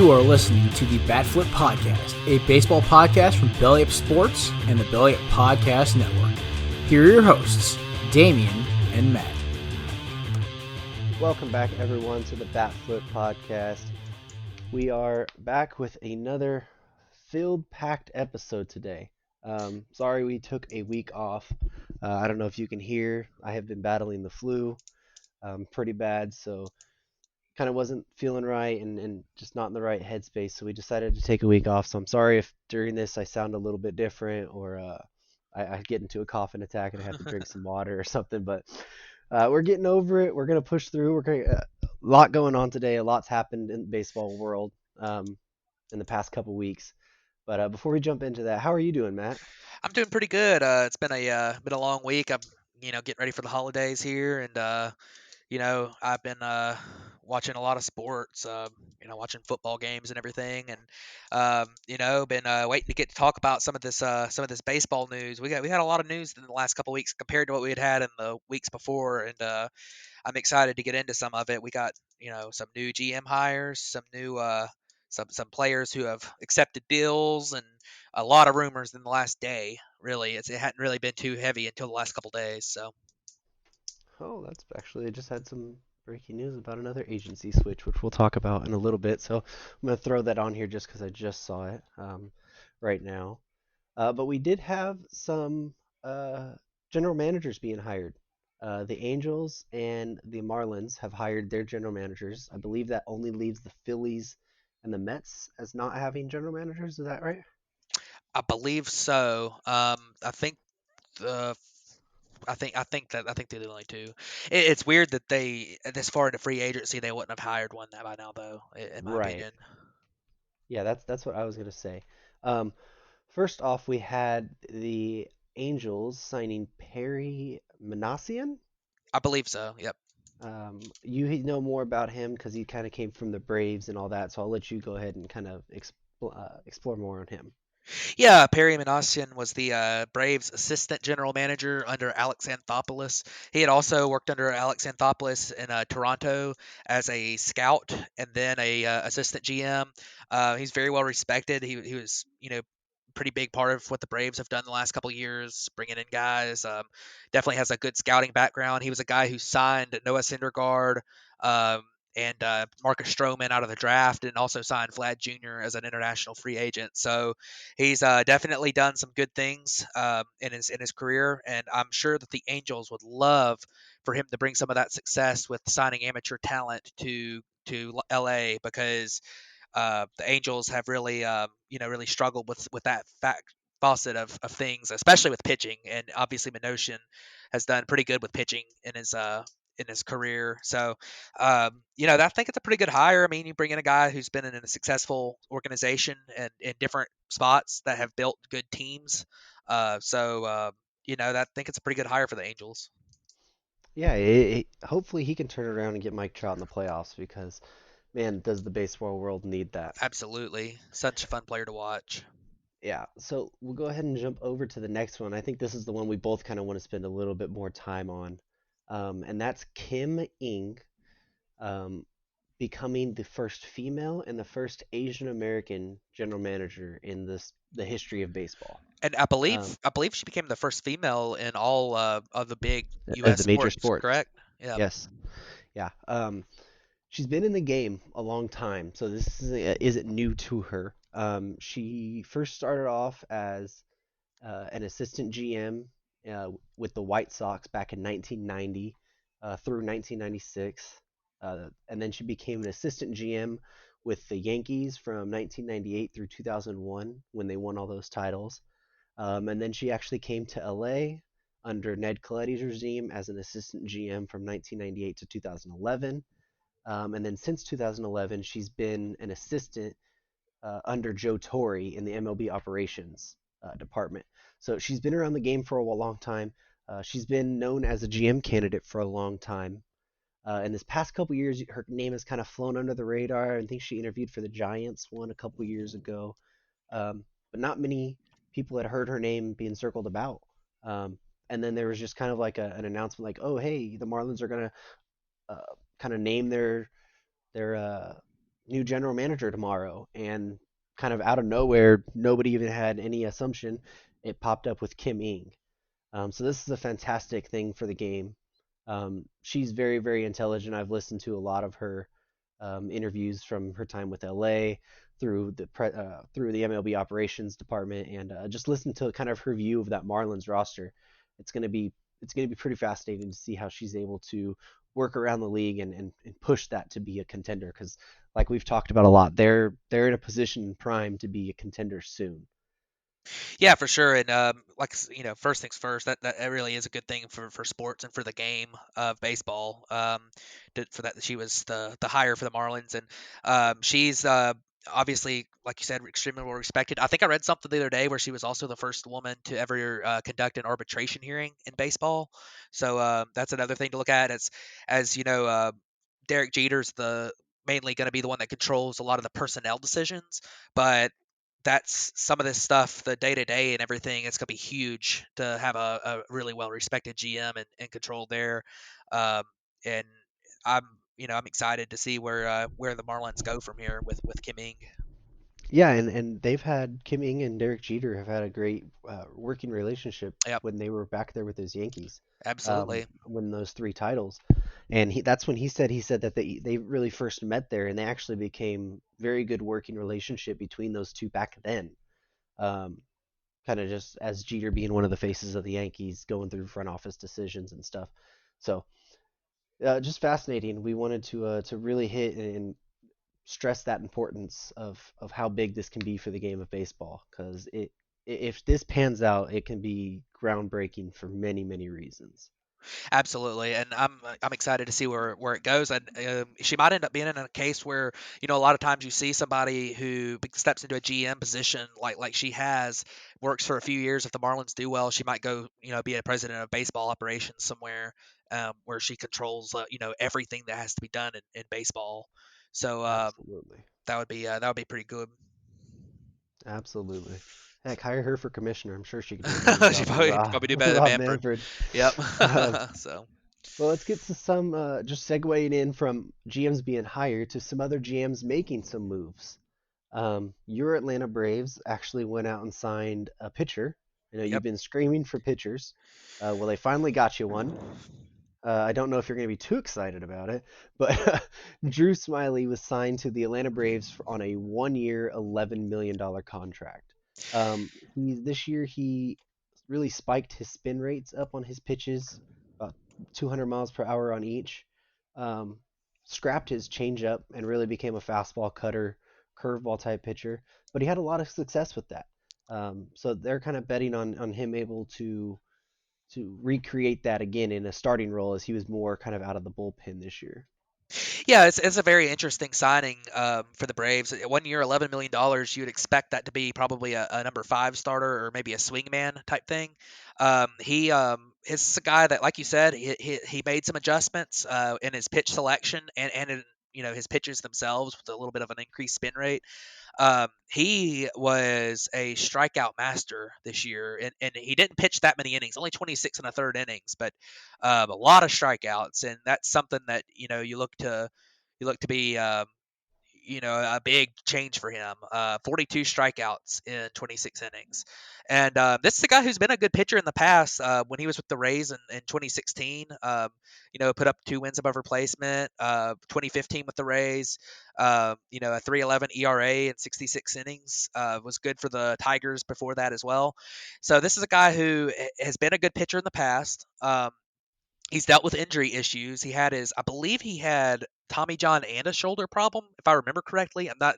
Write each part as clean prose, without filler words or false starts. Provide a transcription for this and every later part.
You are listening to the Bat Flip Podcast, a baseball podcast from Belly Up Sports and the Belly Up Podcast Network. Here are your hosts, Damien and Matt. Welcome back, everyone, to the Bat Flip Podcast. We are back with another filled-packed episode today. Sorry we took a week off. I don't know if you can hear. I have been battling the flu pretty bad, so kind of wasn't feeling right and just not in the right headspace, so we decided to take a week off. So I'm sorry if during this I sound a little bit different or I get into a coughing attack and I have to drink some water or something, but we're getting over it. We're going to push through. A lot going on today. A lot's happened in the baseball world in the past couple weeks. But before we jump into that, how are you doing, Matt? I'm doing pretty good. It's been a long week. I'm getting ready for the holidays here, and I've been watching a lot of sports. Watching football games and everything, and been waiting to get to talk about some of this baseball news. We had a lot of news in the last couple weeks compared to what we had in the weeks before, and I'm excited to get into some of it. We got some new GM hires, some new some players who have accepted deals, and a lot of rumors in the last day. Really, it hadn't really been too heavy until the last couple days. So. Oh, that's actually, I just had some breaking news about another agency switch, which we'll talk about in a little bit. So I'm going to throw that on here just because I just saw it right now. But we did have some general managers being hired. The Angels and the Marlins have hired their general managers. I believe that only leaves the Phillies and the Mets as not having general managers. Is that right? I believe so. I think the I think they're the only two. It's weird that they this far into free agency they wouldn't have hired one by now though, in my Right. opinion. Yeah, that's what I was gonna say. Um, First off, we had the Angels signing Perry Manassian. I believe so. Yep. You know more about him because he kind of came from the Braves and all that, so I'll let you go ahead and kind of explore more on him. Yeah, Perry Manassian was the Braves' assistant general manager under Alex Anthopoulos. He had also worked under Alex Anthopoulos in Toronto as a scout and then a assistant GM. He's very well respected. He was pretty big part of what the Braves have done the last couple of years, bringing in guys. Definitely has a good scouting background. He was a guy who signed Noah Syndergaard. Um, and Marcus Stroman out of the draft, and also signed Vlad Jr. as an international free agent. So he's definitely done some good things in his career, and I'm sure that the Angels would love for him to bring some of that success with signing amateur talent to LA, because the Angels have really really struggled with that facet of things, especially with pitching, and obviously Minoshin has done pretty good with pitching in his career. So, I think it's a pretty good hire. I mean, you bring in a guy who's been in a successful organization and in different spots that have built good teams. I think it's a pretty good hire for the Angels. Yeah, hopefully he can turn around and get Mike Trout in the playoffs because, man, does the baseball world need that. Absolutely. Such a fun player to watch. Yeah, so we'll go ahead and jump over to the next one. I think this is the one we both kind of want to spend a little bit more time on, and that's Kim Ng, um, becoming the first female and the first Asian American general manager in the history of baseball. And Um, I believe she became the first female in all of the big of U.S. the major sports, sports. correct? Yeah. Yes. Yeah. She's been in the game a long time, so this isn't new to her. She first started off as an assistant GM with the White Sox back in 1990 through 1996. And then she became an assistant GM with the Yankees from 1998 through 2001 when they won all those titles. And then she actually came to LA under Ned Colletti's regime as an assistant GM from 1998 to 2011. And then since 2011, she's been an assistant under Joe Torre in the MLB operations department. So she's been around the game for a long time. She's been known as a GM candidate for a long time. In this past couple years, her name has kind of flown under the radar. I think she interviewed for the Giants one a couple years ago, but not many people had heard her name being circled about. And then there was just kind of like an announcement, like, "Oh, hey, the Marlins are gonna kind of name their new general manager tomorrow, and kind of out of nowhere, nobody even had any assumption. It popped up with Kim Ing. So this is a fantastic thing for the game. She's very, very intelligent. I've listened to a lot of her interviews from her time with LA through the MLB operations department, and just listen to kind of her view of that Marlins roster. It's gonna be it's gonna be pretty fascinating to see how she's able to work around the league and push that to be a contender. Because like we've talked about a lot, they're in a position prime to be a contender soon. Yeah, for sure. And first things first, that really is a good thing for sports and for the game of baseball. For that, she was the hire for the Marlins, and she's obviously, like you said, extremely well respected. I think I read something the other day where she was also the first woman to ever conduct an arbitration hearing in baseball. So that's another thing to look at. As you know, Derek Jeter's the mainly going to be the one that controls a lot of the personnel decisions, but that's some of this stuff, the day to day and everything. It's going to be huge to have a really well respected GM and control there. Um, and I'm, I'm excited to see where the Marlins go from here with Kim Ing. Yeah, and they've had Kim Ing and Derek Jeter have had a great working relationship Yep, when they were back there with those Yankees, absolutely. winning those three titles. And that's when he said that they really first met there, and they actually became very good working relationship between those two back then. Um, Kind of just as Jeter being one of the faces of the Yankees, going through front office decisions and stuff. So just fascinating. We wanted to really hit and stress that importance of how big this can be for the game of baseball, because if this pans out, it can be groundbreaking for many, many reasons. Absolutely, and I'm excited to see where it goes. And she might end up being in a case where a lot of times you see somebody who steps into a GM position like she has, works for a few years. If the Marlins do well, she might go be a president of baseball operations somewhere, where she controls everything that has to be done in baseball. So Absolutely. that would be pretty good. Absolutely. Heck, hire her for commissioner. I'm sure she could do a better job than She'd probably do better than Rob Manfred. Manfred. Yep. Um, So. well, let's get to some, just segueing in from GMs being hired to some other GMs making some moves. Your Atlanta Braves actually went out and signed a pitcher. I know you've Yep. been screaming for pitchers. Well, they finally got you one. I don't know if you're going to be too excited about it, but Drew Smiley was signed to the Atlanta Braves on a 1 year, $11 million contract. This year he really spiked his spin rates up on his pitches, about 200 miles per hour on each. Um, Scrapped his changeup and really became a fastball cutter, curveball type pitcher. But he had a lot of success with that. So they're kind of betting on him able to recreate that again in a starting role, as he was more kind of out of the bullpen this year. Yeah, it's a very interesting signing for the Braves. 1 year, $11 million. You would expect that to be probably a number five starter or maybe a swingman type thing. He's a guy that, like you said, he made some adjustments in his pitch selection and in his pitches themselves with a little bit of an increased spin rate. He was a strikeout master this year, and he didn't pitch that many innings, only 26 and a third innings, but a lot of strikeouts, and that's something that you look to be a big change for him. 42 strikeouts in 26 innings. And this is a guy who's been a good pitcher in the past. When he was with the Rays in 2016, put up 2 wins above replacement. 2015 with the Rays, a 3.11 ERA in 66 innings, was good for the Tigers before that as well. So this is a guy who has been a good pitcher in the past. He's dealt with injury issues. I believe he had Tommy John and a shoulder problem, if I remember correctly. I'm not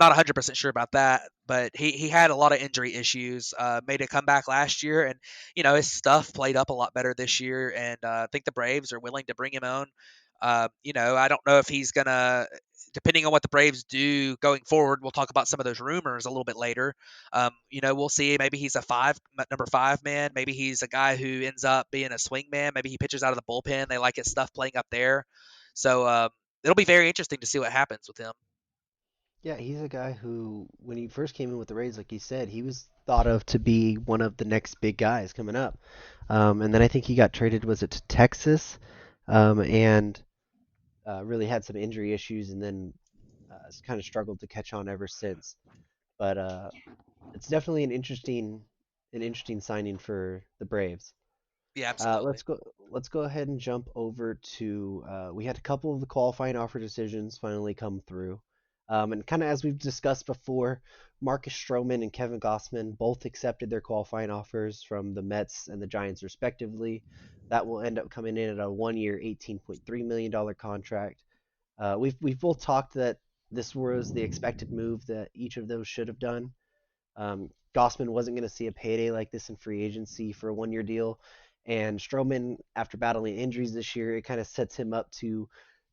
100% sure about that, but he had a lot of injury issues. Made a comeback last year, and his stuff played up a lot better this year. And I think the Braves are willing to bring him on. I don't know if he's gonna, depending on what the Braves do going forward. We'll talk about some of those rumors a little bit later. We'll see. Maybe he's number five man. Maybe he's a guy who ends up being a swing man. Maybe he pitches out of the bullpen. They like his stuff playing up there. So it'll be very interesting to see what happens with him. Yeah, he's a guy who, when he first came in with the Rays, like you said, he was thought of to be one of the next big guys coming up. And then I think he got traded, was it to Texas? And really had some injury issues, and then has kind of struggled to catch on ever since. But it's definitely an interesting signing for the Braves. Yeah, Uh, absolutely. let's go. Let's go ahead and jump over to. We had a couple of the qualifying offer decisions finally come through, and kind of as we've discussed before, Marcus Stroman and Kevin Gossman both accepted their qualifying offers from the Mets and the Giants respectively. That will end up coming in at a 1-year, $18.3 million contract. We've both talked that this was the expected move that each of those should have done. Gossman wasn't going to see a payday like this in free agency for a 1-year deal. And Stroman, after battling injuries this year, it kind of sets him up to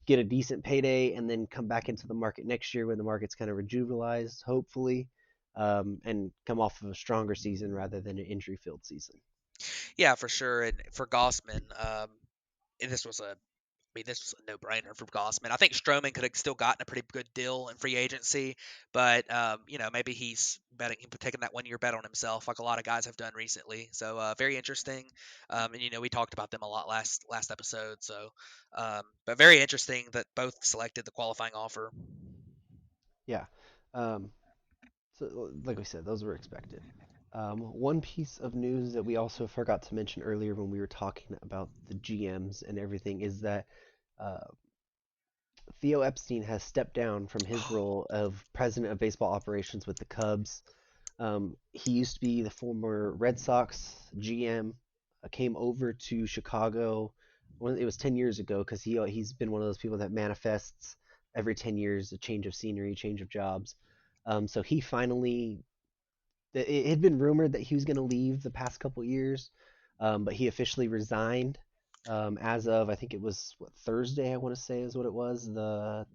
get a decent payday and then come back into the market next year when the market's kind of rejuvenized, hopefully, and come off of a stronger season rather than an injury filled season. Yeah, for sure. And for Gossman, this was a this was a no-brainer for Gossman. I think Stroman could have still gotten a pretty good deal in free agency, but maybe he's betting, taking that 1-year bet on himself, like a lot of guys have done recently. So very interesting. And we talked about them a lot last episode. So, but very interesting that both selected the qualifying offer. Yeah. Um, so, like we said, those were expected. One piece of news that we also forgot to mention earlier when we were talking about the GMs and everything is that uh, Theo Epstein has stepped down from his role of president of baseball operations with the Cubs. He used to be the former Red Sox GM, came over to Chicago. It was 10 years ago because he's been one of those people that manifests every 10 years a change of scenery, change of jobs. So he finally it had been rumored that he was going to leave the past couple years, but he officially resigned as of I think it was Thursday. I want to say is what it was, the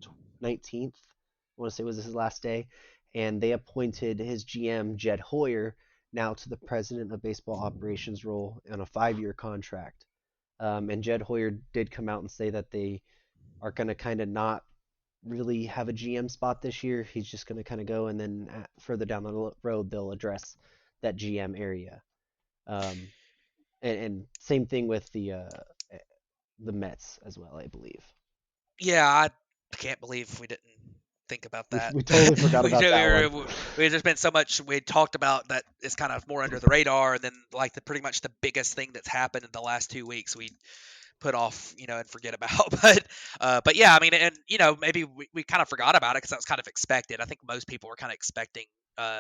19th. I want to say was his last day, and they appointed his GM Jed Hoyer now to the president of baseball operations role on a 5-year contract. And Jed Hoyer did come out and say that they are going to kind of not really have a GM spot this year. He's just going to kind of go, and then further down the road, they'll address that GM area. Um, and same thing with the Mets as well, I believe. Yeah, I can't believe we didn't think about We that. we totally forgot we, about we that one. were, we just been so much we talked about that is kind of more under the radar, and then like the pretty much the biggest thing that's happened in the last 2 weeks we put off, and forget about. But yeah, I mean, and maybe we kind of forgot about it because that was kind of expected. I think most people were kind of expecting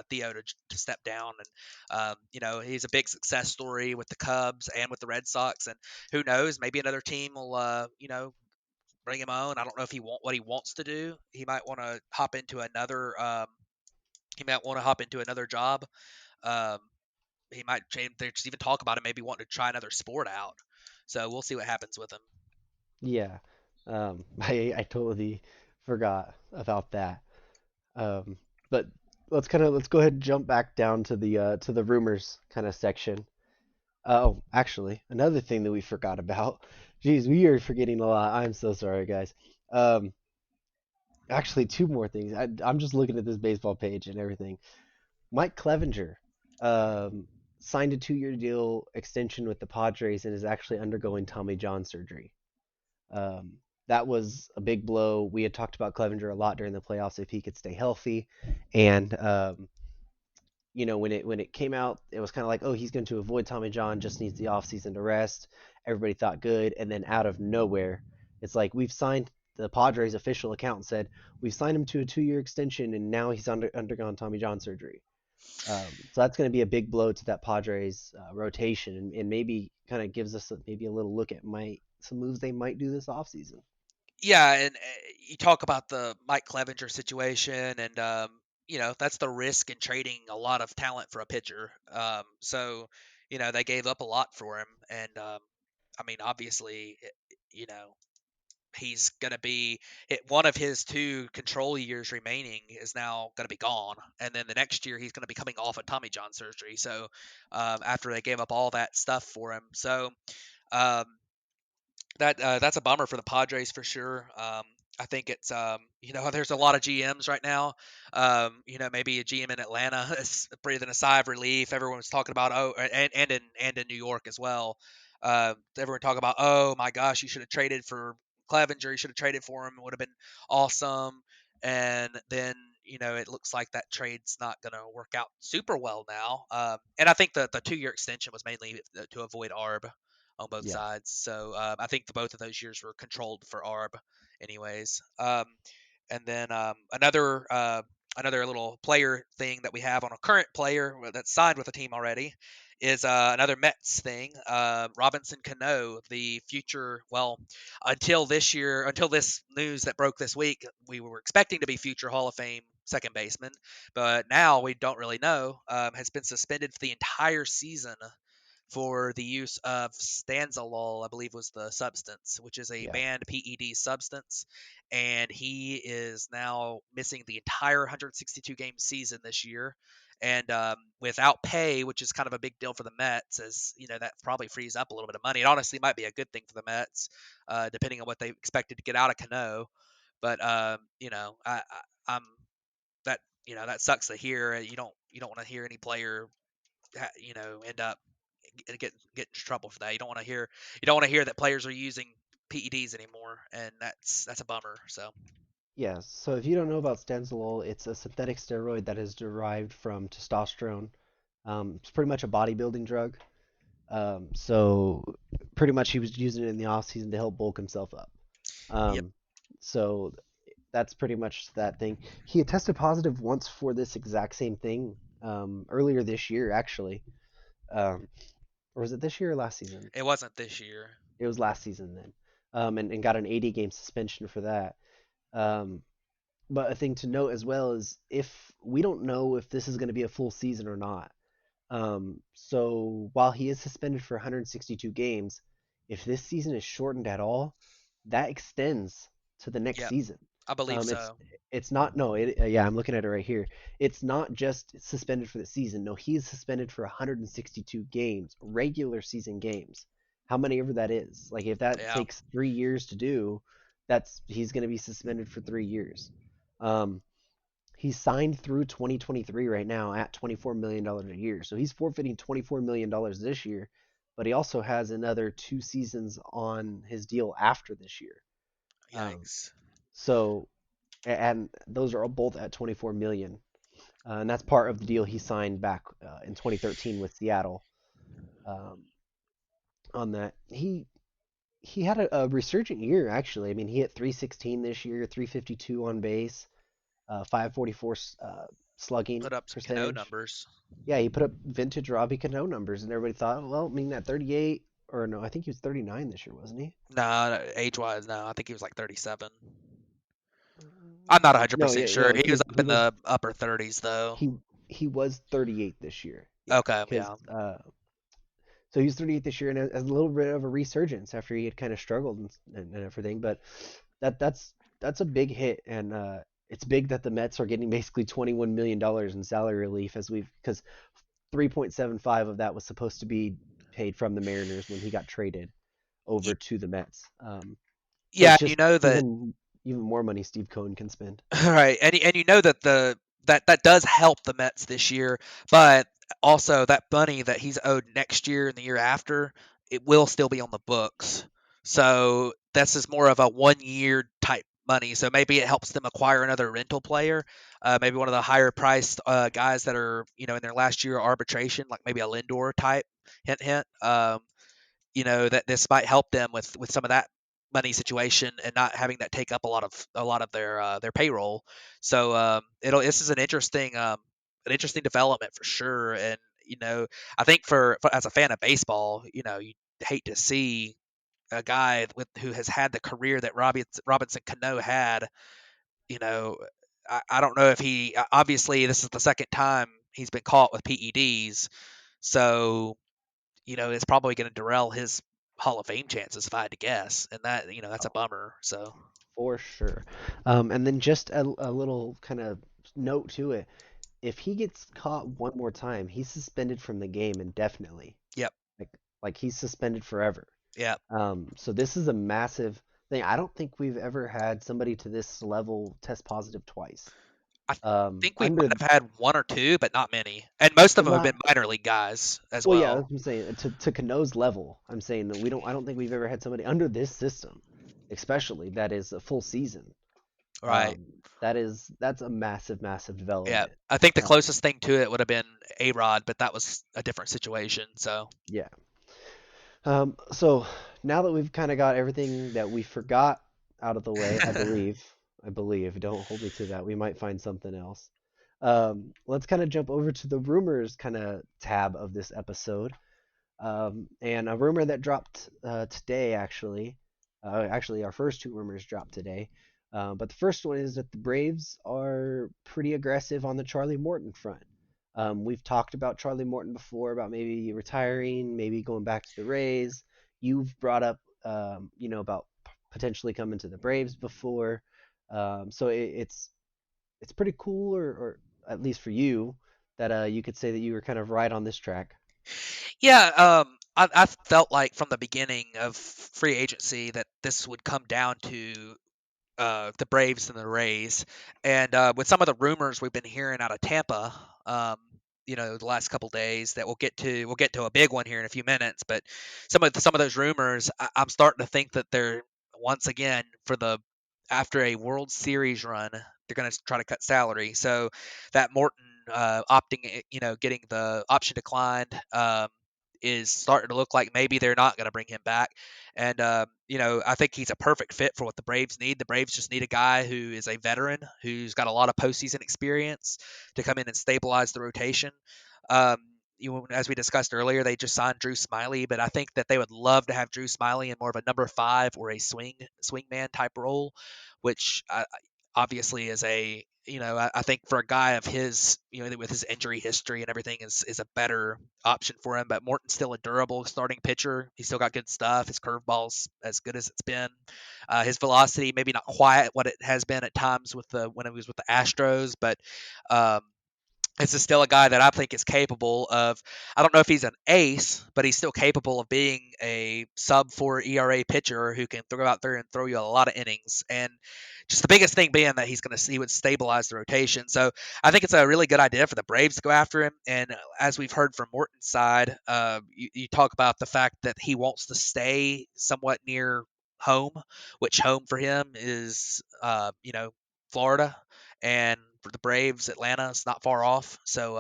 Theo to step down, and he's a big success story with the Cubs and with the Red Sox, and who knows, maybe another team will bring him on. I don't know if what he wants to do. He might want to hop into another. He might want to hop into another job. Um, he might change. There's even talk about him maybe wanting to try another sport out. So we'll see what happens with him. Yeah, I totally forgot about that. Um, but let's go ahead and jump back down to the rumors kind of section. Oh, actually, another thing that we forgot about. Geez, we are forgetting a lot. I'm so sorry, guys. Um, actually, two more things. I'm just looking at this baseball page and everything. Mike Clevenger um, signed a 2-year deal extension with the Padres and is actually undergoing Tommy John surgery. Um, that was a big blow. We had talked about Clevenger a lot during the playoffs if he could stay healthy, and when it came out, it was kind of like, oh, he's going to avoid Tommy John, just needs the offseason to rest. Everybody thought good, and then out of nowhere, it's like we've signed. The Padres official account said we've signed him to a 2-year extension, and now he's undergone Tommy John surgery. So that's going to be a big blow to that Padres rotation, and maybe kind of gives us maybe a little look at some moves they might do this offseason. Yeah, and you talk about the Mike Clevenger situation, and that's the risk in trading a lot of talent for a pitcher. So they gave up a lot for him, and I mean, obviously, you know, he's going to be one of his two control years remaining is now going to be gone, and then the next year he's going to be coming off of Tommy John surgery. So after they gave up all that stuff for him, so um, that's a bummer for the Padres for sure. I think it's there's a lot of GMs right now. Maybe a GM in Atlanta is breathing a sigh of relief. Everyone's talking about and in New York as well. Everyone talking about, oh my gosh, you should have traded for Clevenger. You should have traded for him. It would have been awesome. and then it looks like that trade's not going to work out super well now. And I think the 2-year extension was mainly to avoid ARB on both Yeah. sides. So I think both of those years were controlled for ARB, anyways. And then another little player thing that we have on a current player that's signed with a team already is another Mets thing. Robinson Cano, the future, well, until this news that broke this week, we were expecting to be future Hall of Fame second baseman, but now we don't really know. Has been suspended for the entire season for the use of stanzolol, I believe was the substance, which is a Yeah. banned PED substance, and he is now missing the entire 162 game season this year. And without pay, which is kind of a big deal for the Mets, as that probably frees up a little bit of money. It honestly might be a good thing for the Mets, depending on what they expected to get out of Cano. But I'm that sucks to hear. You don't want to hear any player, end up get in trouble for that. You don't want to hear that players are using PEDs anymore, and that's a bummer. So Yeah. So if you don't know about stanzolol, it's a synthetic steroid that is derived from testosterone. It's pretty much a bodybuilding drug. So pretty much he was using it in the off season to help bulk himself up. yep, Um, so that's pretty much that thing. He had tested positive once for this exact same thing earlier this year, actually. Um, or was it this year or last season? it wasn't this year. It was last season then. And got an 80 game suspension for that. Um, but a thing to note as well is if we don't know if this is going to be a full season or not. So while he is suspended for 162 games, if this season is shortened at all, that extends to the next Yep, season. I believe Um, it's so. it's not no it yeah, I'm looking at it right here. It's not just suspended for the season. No, he's suspended for 162 games, regular season games. How many ever that is. Like if that Yeah, takes 3 years to do, that's he's going to be suspended for 3 years. Um, he's signed through 2023 right now at $24 million a year. So he's forfeiting $24 million this year, but he also has another 2 seasons on his deal after this year. Um, yikes. so and those are both at 24 million, and that's part of the deal he signed back in 2013 with Seattle. Um, on that, he had a resurgent year actually. I mean, he hit 316 this year, 352 on base, 544 slugging Put up some Cano percentage. numbers. Yeah, he put up vintage Robbie Cano numbers, and everybody thought, well, I mean, at 38 or no, I think he was 39 this year, wasn't he? No, age wise, no. I think he was like 37. I'm not No, 100% yeah, sure. no, He he was was up he in was the upper 30s though. he was 38 this year. Yeah, Okay, because yeah. so he was 38 this year and has a little bit of a resurgence after he had kind of struggled and everything. But that's a big hit, and it's big that the Mets are getting basically $21 million in salary relief as we've because 3.75 of that was supposed to be paid from the Mariners when he got traded over Y- to the Mets. So Yeah, it's and you just know that. even more money Steve Cohen can spend. Right, and you know that that does help the Mets this year, but also that money that he's owed next year and the year after, it will still be on the books. So this is more of a 1 year type money. So maybe it helps them acquire another rental player, maybe one of the higher priced guys that are in their last year of arbitration, like maybe a Lindor type. Hint, hint. That this might help them with some of that money situation and not having that take up a lot of their payroll. So this is an interesting development for sure. And I think for as a fan of baseball, you hate to see a guy who has had the career that Robinson Cano had. You know, I don't know if he obviously this is the second time he's been caught with PEDs, so it's probably going to derail his Hall of Fame chances if I had to guess, and that's a Oh, bummer. So, for sure. And then just a little kind of note to it. If he gets caught one more time, he's suspended from the game indefinitely. yep, Like like he's suspended forever. yep. So this is a massive thing. I don't think we've ever had somebody to this level test positive twice. I think we Under might have had one or two, but not many, and most of them have not been minor league guys as well, yeah, that's well. what I'm saying. To Cano's level, I'm saying that I don't think we've ever had somebody under this system, especially that is a full season. Right. That's a massive, massive Yeah. development. I think the Um, closest thing to it would have been A-Rod, but that was a different situation. So, yeah. So now that we've kind of got everything that we forgot out of the way, I believe, don't hold me to that. We might find something else. Let's kind of jump over to the rumors kind of tab of this episode. And a rumor that dropped today, actually. Actually, our first two rumors dropped today. But the first one is that the Braves are pretty aggressive on the Charlie Morton front. We've talked about Charlie Morton before, about maybe retiring, maybe going back to the Rays. You've brought up, about potentially coming to the Braves before. So it's pretty cool, or at least for you, that you could say that you were kind of right on this track. yeah, I felt like from the beginning of free agency that this would come down to the Braves and the Rays. And with some of the rumors we've been hearing out of Tampa, um, the last couple days that we'll get to a big one here in a few minutes. But some of those rumors, I'm starting to think that they're once again for the after a World Series run, they're going to try to cut salary. So that Morton getting the option declined. Is starting to look like maybe they're not going to bring him back. And, I think he's a perfect fit for what the Braves need. The Braves just need a guy who is a veteran, who's got a lot of postseason experience to come in and stabilize the rotation. Um, as we discussed earlier, they just signed Drew Smiley, but I think that they would love to have Drew Smiley in more of a number five or a swingman type role, which obviously is I think for a guy of his, with his injury history and everything, is a better option for him. But Morton's still a durable starting pitcher. He's still got good stuff. His curveball's as good as it's been. His velocity maybe not quite what it has been at times when he was with the Astros, but um, this is still a guy that I think is capable of. I don't know if he's an ace, but he's still capable of being a sub 4 ERA pitcher who can throw out there and throw you a lot of innings. And just the biggest thing being that he would stabilize the rotation. So I think it's a really good idea for the Braves to go after him. And as we've heard from Morton's side, you talk about the fact that he wants to stay somewhat near home, which home for him is, Florida, and for the Braves, Atlanta is not far off. So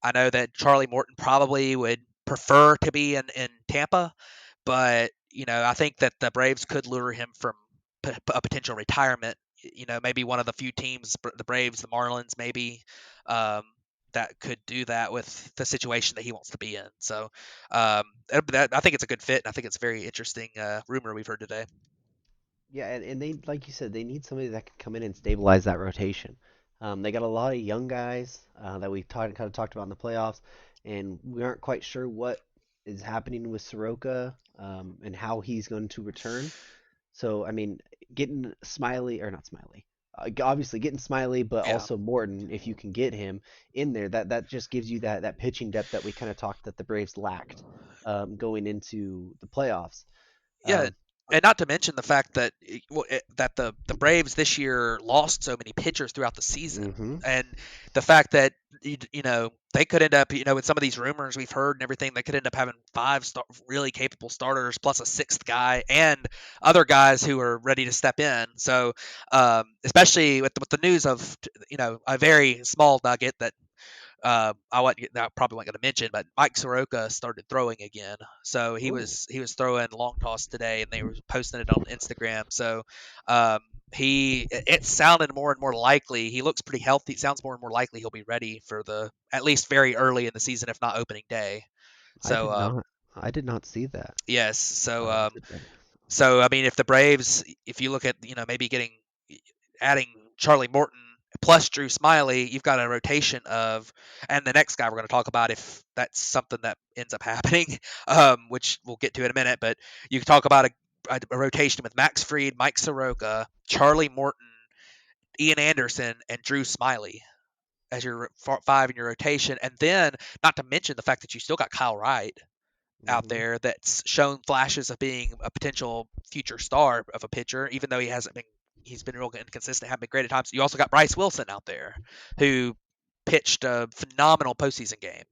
I know that Charlie Morton probably would prefer to be in Tampa, but I think that the Braves could lure him from a potential retirement. Maybe one of the few teams, the Braves, the Marlins, maybe. Um, that could do that with the situation that he wants to be in. So I think it's a good fit, and I think it's a very interesting rumor we've heard today. Yeah, and they, like you said, they need somebody that can come in and stabilize that rotation. They got a lot of young guys that we kind of talked about in the playoffs, and we aren't quite sure what is happening with Soroka and how he's going to return. So, I mean, getting Smiley, or not Smiley, obviously getting Smiley, but Yeah. also Morton, if you can get him in there, that just gives you that pitching depth that we kind of talked that the Braves lacked going into the playoffs. Yeah, Um, and not to mention the fact that that the Braves this year lost so many pitchers throughout the season, mhm. and the fact that they could end up with some of these rumors we've heard and everything, they could end up having really capable starters plus a sixth guy and other guys who are ready to step in. So especially with the news of a very small nugget that I probably wasn't going to mention, but Mike Soroka started throwing again. So Oh, he was throwing long toss today, and they were posting it on Instagram. So um, it sounded more and more likely. He looks pretty healthy. It sounds more and more likely he'll be ready for the at least very early in the season, if not opening day. I So did not. I did not see that. yes, so Today. I mean, if the Braves, if you look at maybe adding Charlie Morton plus Drew Smiley, you've got a rotation of, and the next guy we're going to talk about if that's something that ends up happening, which we'll get to in a minute. But you can talk about a rotation with Max Fried, Mike Soroka, Charlie Morton, Ian Anderson, and Drew Smiley as your five in your rotation, and then not to mention the fact that you still got Kyle Wright out Hmm. there that's shown flashes of being a potential future star of a pitcher, even though he's been real inconsistent, haven't been great at times. You also got Bryce Wilson out there, who pitched a phenomenal postseason game.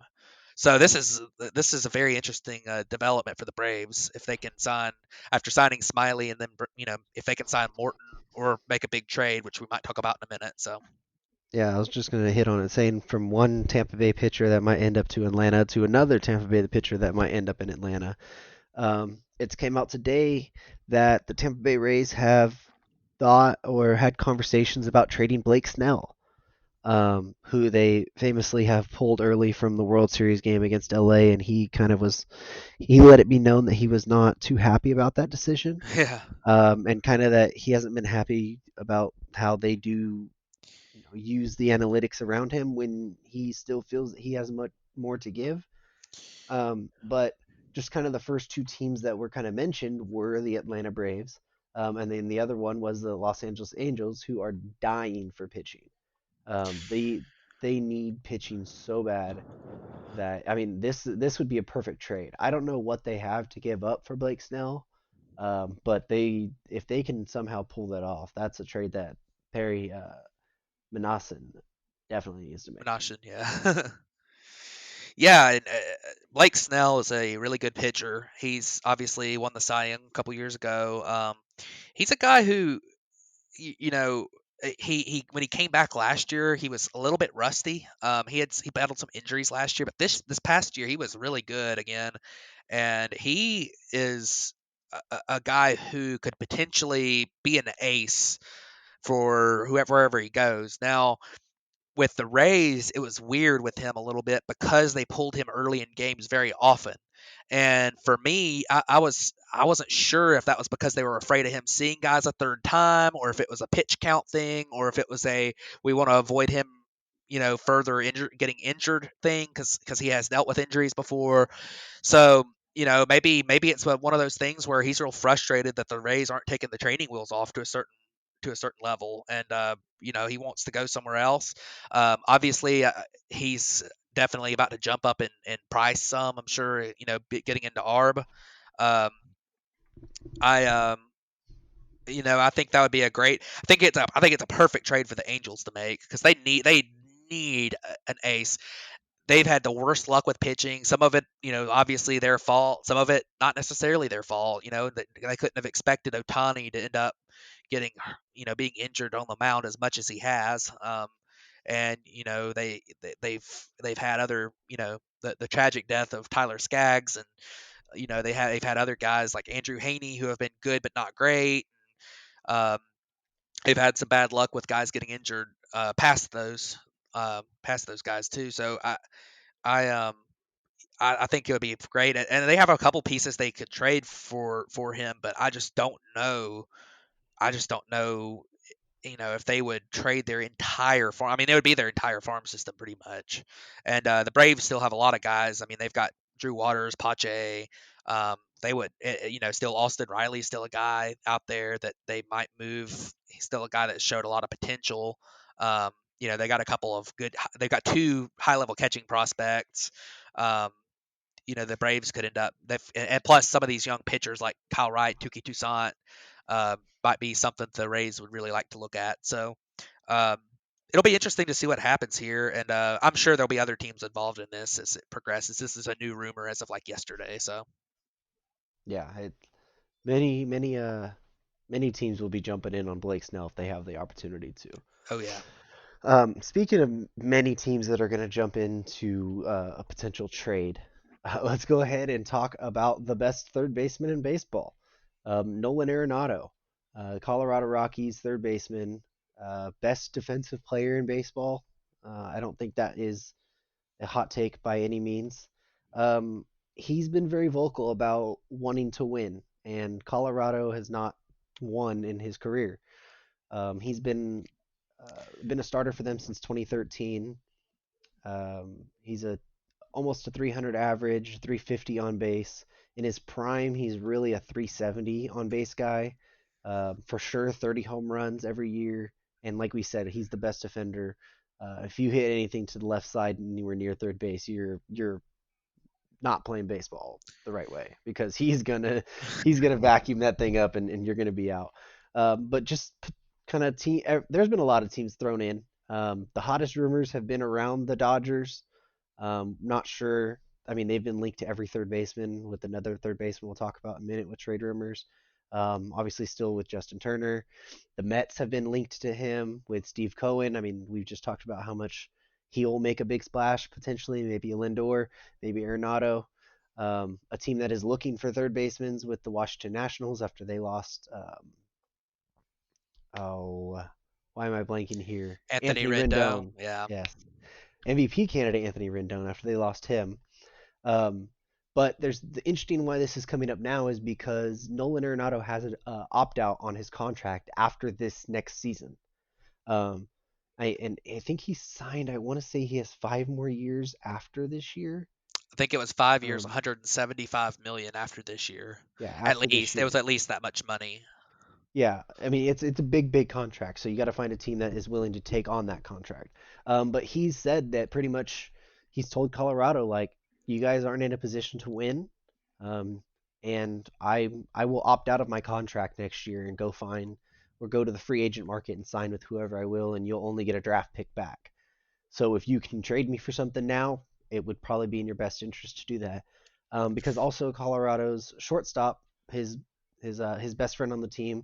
So this is a very interesting development for the Braves if they can sign after signing Smiley, and then if they can sign Morton or make a big trade, which we might talk about in a minute. So Yeah, I was just going to hit on it, saying from one Tampa Bay pitcher that might end up to Atlanta to another Tampa Bay pitcher that might end up in Atlanta. It's came out today that the Tampa Bay Rays have thought or had conversations about trading Blake Snell, who they famously have pulled early from the World Series game against LA, and he let it be known that he was not too happy about that decision, yeah, and kind of that he hasn't been happy about how they do use the analytics around him when he still feels that he has much more to give. But just kind of the first two teams that were kind of mentioned were the Atlanta Braves, and then the other one was the Los Angeles Angels, who are dying for pitching. They need pitching so bad that, I mean, this would be a perfect trade. I don't know what they have to give up for Blake Snell, but if they can somehow pull that off, that's a trade that Perry Manassen definitely needs to make. Menashin, yeah. Yeah, and Blake Snell is a really good pitcher. He's obviously won the Cy Young a couple years ago. He's a guy who, you know, he when he came back last year, he was a little bit rusty. He battled some injuries last year, but this past year he was really good again, and he is a guy who could potentially be an ace for wherever he goes. Now, with the Rays, it was weird with him a little bit because they pulled him early in games very often. And for me, I wasn't sure if that was because they were afraid of him seeing guys a third time, or if it was a pitch count thing, or if it was a we want to avoid him, further getting injured thing because he has dealt with injuries before. So maybe it's one of those things where he's real frustrated that the Rays aren't taking the training wheels off to a certain level, and he wants to go somewhere else. Obviously, he's definitely about to jump up in price some. I'm sure getting into ARB. Um, I I think that would be a great. I think it's a perfect trade for the Angels to make because they need an ace. They've had the worst luck with pitching. Some of it, obviously their fault. Some of it not necessarily their fault. They couldn't have expected Otani to end up getting, being injured on the mound as much as he has. And they've had other, the tragic death of Tyler Skaggs, and they've had other guys like Andrew Haney who have been good but not great. Um, they've had some bad luck with guys getting injured past those guys too. So I I think it would be great, and they have a couple pieces they could trade for him, but I just don't know. I just don't know, if they would trade their entire farm. I mean, it would be their entire farm system pretty much. And the Braves still have a lot of guys. I mean, they've got Drew Waters, Pache. They would, still Austin Riley's still a guy out there that they might move. He's still a guy that showed a lot of potential. They got a couple of good. They've got two high-level catching prospects. Um, the Braves could end up, and plus some of these young pitchers like Kyle Wright, Tuki Toussaint, might be something the Rays would really like to look at. So um, it'll be interesting to see what happens here, and I'm sure there'll be other teams involved in this as it progresses. This is a new rumor as of like yesterday. So Yeah, many many teams will be jumping in on Blake Snell if they have the opportunity to. oh yeah, Speaking of many teams that are going to jump into a potential trade, let's go ahead and talk about the best third baseman in baseball, Nolan Arenado, Colorado Rockies third baseman, best defensive player in baseball. I don't think that is a hot take by any means. He's been very vocal about wanting to win, and Colorado has not won in his career. He's been a starter for them since 2013. He's almost a 300 average, 350 on base. In his prime, he's really a 370 on base guy. For sure, 30 home runs every year. And like we said, he's the best defender. If you hit anything to the left side and you were near third base, you're not playing baseball the right way because he's gonna vacuum that thing up and you're gonna be out. But just kind of team, there's been a lot of teams thrown in. The hottest rumors have been around the Dodgers. Not sure. I mean, they've been linked to every third baseman with another third baseman we'll talk about in a minute with trade rumors. Obviously, still with Justin Turner. The Mets have been linked to him with Steve Cohen. I mean, we've just talked about how much he'll make a big splash potentially. Maybe a Lindor, maybe Arenado. A team that is looking for third basemen with the Washington Nationals after they lost. Oh, why am I blanking here? Anthony Anthony Rendon, Rendon. yeah. Yes, MVP candidate Anthony Rendon after they lost him. Um, but there's the interesting why this is coming up now is because Nolan Arenado has an opt out on his contract after this next season. Um, I think he signed. I want to say he has 5 more years after this year. I think it was 5 years, Um, 175 million after this year. yeah, At after this least it was year. at least that much money. Yeah, I mean it's a big contract, so you got to find a team that is willing to take on that contract. But he's said that pretty much he's told Colorado like you guys aren't in a position to win, and I will opt out of my contract next year and go find or go to the free agent market and sign with whoever I will, and you'll only get a draft pick back. So if you can trade me for something now, it would probably be in your best interest to do that, because also Colorado's shortstop, his best friend on the team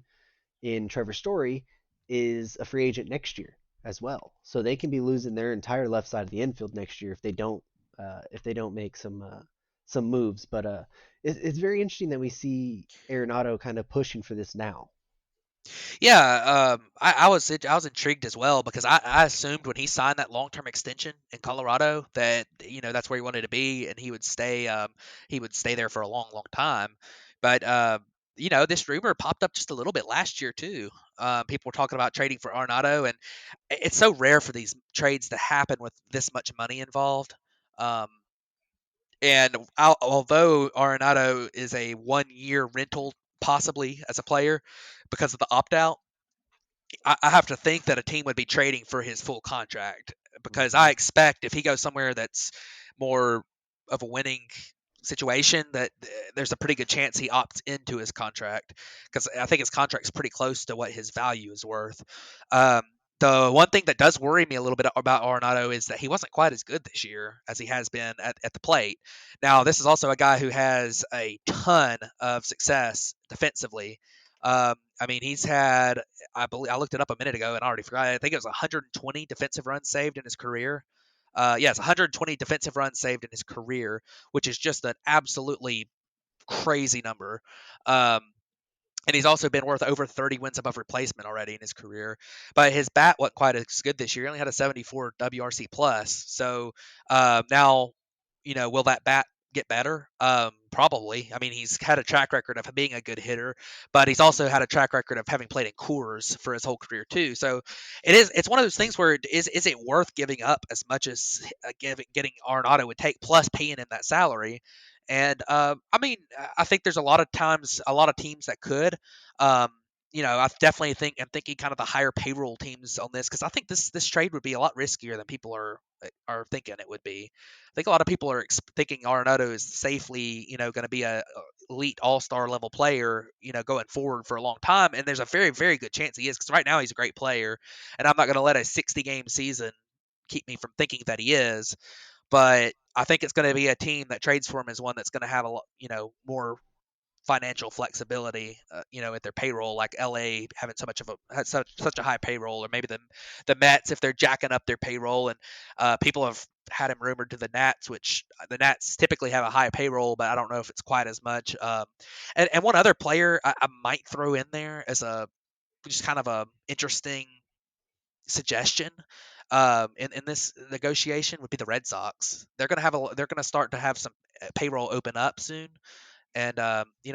in Trevor Story is a free agent next year as well. So they can be losing their entire left side of the infield next year if they don't make some moves. But it's very interesting that we see Arenado kind of pushing for this now. Yeah, I was intrigued as well because I assumed when he signed that long term extension in Colorado that that's where he wanted to be and he would stay there for a long time. But this rumor popped up just a little bit last year too. People were talking about trading for Arenado, and it's so rare for these trades to happen with this much money involved. Um, and although Arenado is a 1 year rental possibly as a player because of the opt out, I have to think that a team would be trading for his full contract because Mm-hmm. I expect if he goes somewhere that's more of a winning situation that there's a pretty good chance he opts into his contract because I think his contract's pretty close to what his value is worth. Um, the one thing that does worry me a little bit about Arenado is that he wasn't quite as good this year as he has been at the plate. Now, this is also a guy who has a ton of success defensively. I mean, he's had I believe I looked it up a minute ago and I already forgot. I think it was 120 defensive runs saved in his career. Yes, 120 defensive runs saved in his career, which is just an absolutely crazy number. Um, and he's also been worth over 30 wins above replacement already in his career. But his bat wasn't quite as good this year. He only had a 74 WRC plus. So now, will that bat get better? Probably. I mean, he's had a track record of being a good hitter, but he's also had a track record of having played in Coors for his whole career too. So it's one of those things where is it worth giving up as much as getting Arenado would take plus paying him that salary? And I mean, I think there's a lot of times, a lot of teams that could. Um, I definitely think I'm thinking kind of the higher payroll teams on this because I think this trade would be a lot riskier than people are thinking it would be. I think a lot of people are thinking Arenado is safely, going to be a elite all-star level player, going forward for a long time, and there's a very, very good chance he is because right now he's a great player, and I'm not going to let a 60-game season keep me from thinking that he is. But I think it's going to be a team that trades for him is one that's going to have a lot, more financial flexibility, at their payroll, like LA having so much of a had such a high payroll, or maybe the Mets if they're jacking up their payroll, and people have had him rumored to the Nats, which the Nats typically have a high payroll, but I don't know if it's quite as much. And one other player I might throw in there as a just kind of a interesting suggestion in this negotiation would be the Red Sox. They're going to start to have some payroll open up soon, and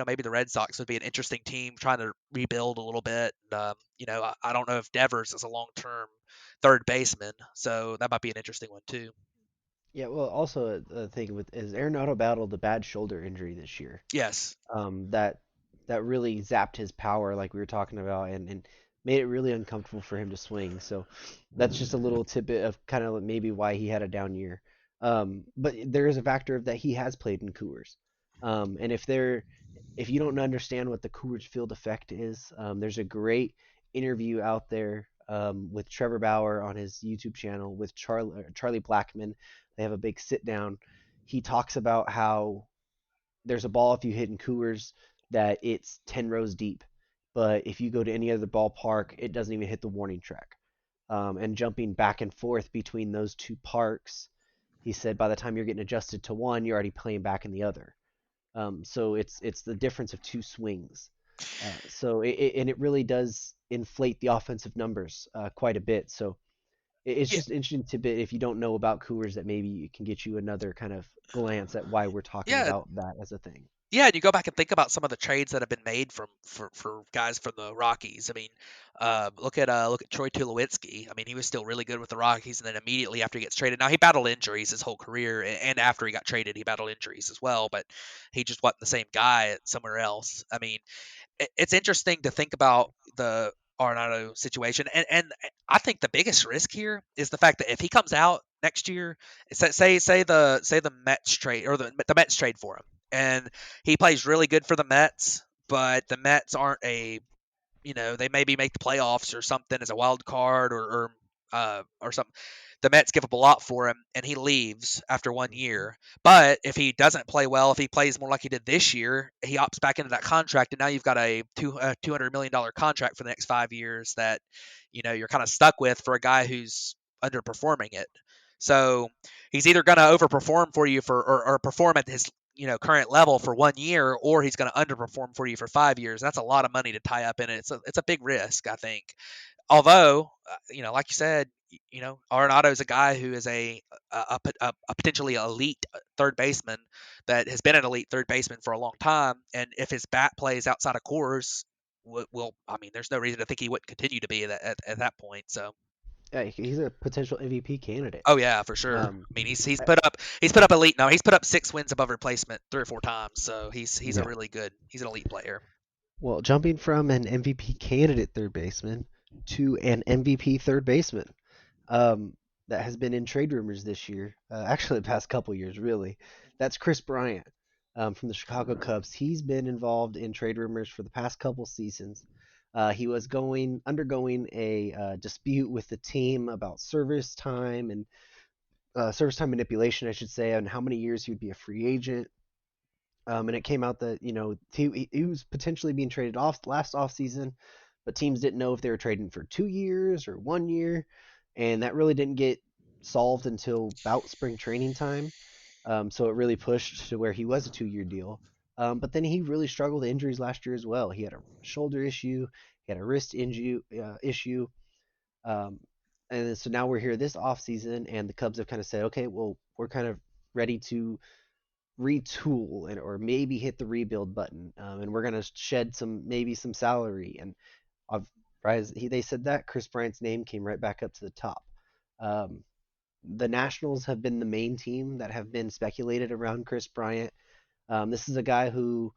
maybe the Red Sox would be an interesting team trying to rebuild a little bit. And, I don't know if Devers is a long term third baseman, so that might be an interesting one too. Yeah, well, also a thing with is Arenado battled a bad shoulder injury this year. Yes. That really zapped his power, like we were talking about, and made it really uncomfortable for him to swing. So that's just a little tidbit of kind of maybe why he had a down year. But there is a factor of that he has played in Coors, and if you don't understand what the Coors Field effect is, there's a great interview out there with Trevor Bauer on his YouTube channel with Charlie Blackman. They have a big sit down. He talks about how there's a ball if you hit in Coors, that it's 10 rows deep. But if you go to any other ballpark, it doesn't even hit the warning track. And jumping back and forth between those two parks, he said by the time you're getting adjusted to one, you're already playing back in the other. So it's the difference of two swings. And it really does inflate the offensive numbers quite a bit. So it's Yeah, just interesting tidbit if you don't know about Coors that maybe it can get you another kind of glance at why we're talking yeah, about that as a thing. yeah. And you go back and think about some of the trades that have been made for guys from the Rockies. I mean, look at Troy Tulowitzki. I mean, he was still really good with the Rockies, and then immediately after he gets traded, now he battled injuries his whole career, and after he got traded, he battled injuries as well. But he just wasn't the same guy somewhere else. I mean, it's interesting to think about the Arenado situation, and I think the biggest risk here is the fact that if he comes out next year, say the Mets trade or the Mets trade for him, and he plays really good for the Mets, but the Mets aren't a they maybe make the playoffs or something as a wild card or something. The Mets give up a lot for him, and he leaves after 1 year. But if he doesn't play well, if he plays more like he did this year, he opts back into that contract, and now you've got a $200 million contract for the next 5 years that you're kind of stuck with for a guy who's underperforming it. So he's either going to overperform for you or perform at his current level for 1 year, or he's going to underperform for you for 5 years. That's a lot of money to tie up in it. It's a big risk, I think. Although, like you said, Arenado is a guy who is a potentially elite third baseman that has been an elite third baseman for a long time. And if his bat plays outside of Coors, I mean, there's no reason to think he wouldn't continue to be at that point. So, Yeah, he's a potential MVP candidate. oh yeah, for sure. Um, I mean, he's I- put up elite. No, he's put up 6 wins above replacement 3 or 4 times. So he's a yeah. really good. He's an elite player. Well, jumping from an MVP candidate third baseman to an MVP third baseman, um, that has been in trade rumors this year, actually the past couple years, really. That's Chris Bryant, from the Chicago Cubs. He's been involved in trade rumors for the past couple seasons. He was undergoing a dispute with the team about service time manipulation, I should say, and how many years he would be a free agent. And it came out that he was potentially being traded off last offseason, but teams didn't know if they were trading for 2 years or 1 year, and that really didn't get solved until about spring training time. So it really pushed to where he was a 2 year deal. But then he really struggled with injuries last year as well. He had a shoulder issue, he had a wrist issue. Um, and so now we're here this offseason, and the Cubs have kind of said, okay, well, we're kind of ready to retool or maybe hit the rebuild button, and we're gonna shed some salary. And I've, they said that Chris Bryant's name came right back up to the top. Um, the Nationals have been the main team that have been speculated around Chris Bryant. This is a guy who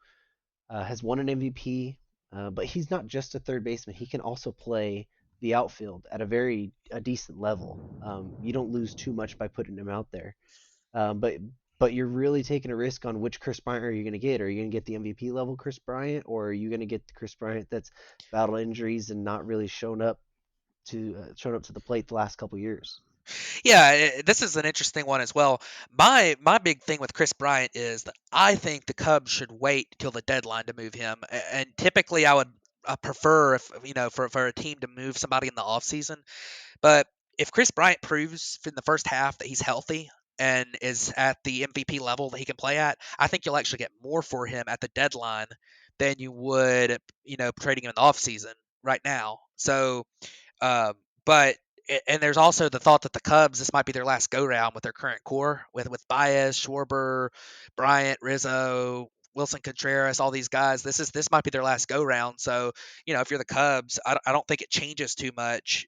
has won an MVP, but he's not just a third baseman. He can also play the outfield at a decent level. You don't lose too much by putting him out there. But you're really taking a risk on which Chris Bryant are you going to get? Are you going to get the MVP level Chris Bryant, or are you going to get the Chris Bryant that's battled injuries and not really shown up to the plate the last couple years? Yeah, this is an interesting one as well. My big thing with Chris Bryant is that I think the Cubs should wait till the deadline to move him. And typically, I would prefer if for a team to move somebody in the offseason. But if Chris Bryant proves in the first half that he's healthy and is at the MVP level that he can play at, I think you'll actually get more for him at the deadline than you would, trading him in the offseason right now. So, um, but and there's also the thought that the Cubs, this might be their last go round with their current core with Baez, Schwarber, Bryant, Rizzo, Wilson Contreras, all these guys. This might be their last go round. So if you're the Cubs, I don't think it changes too much.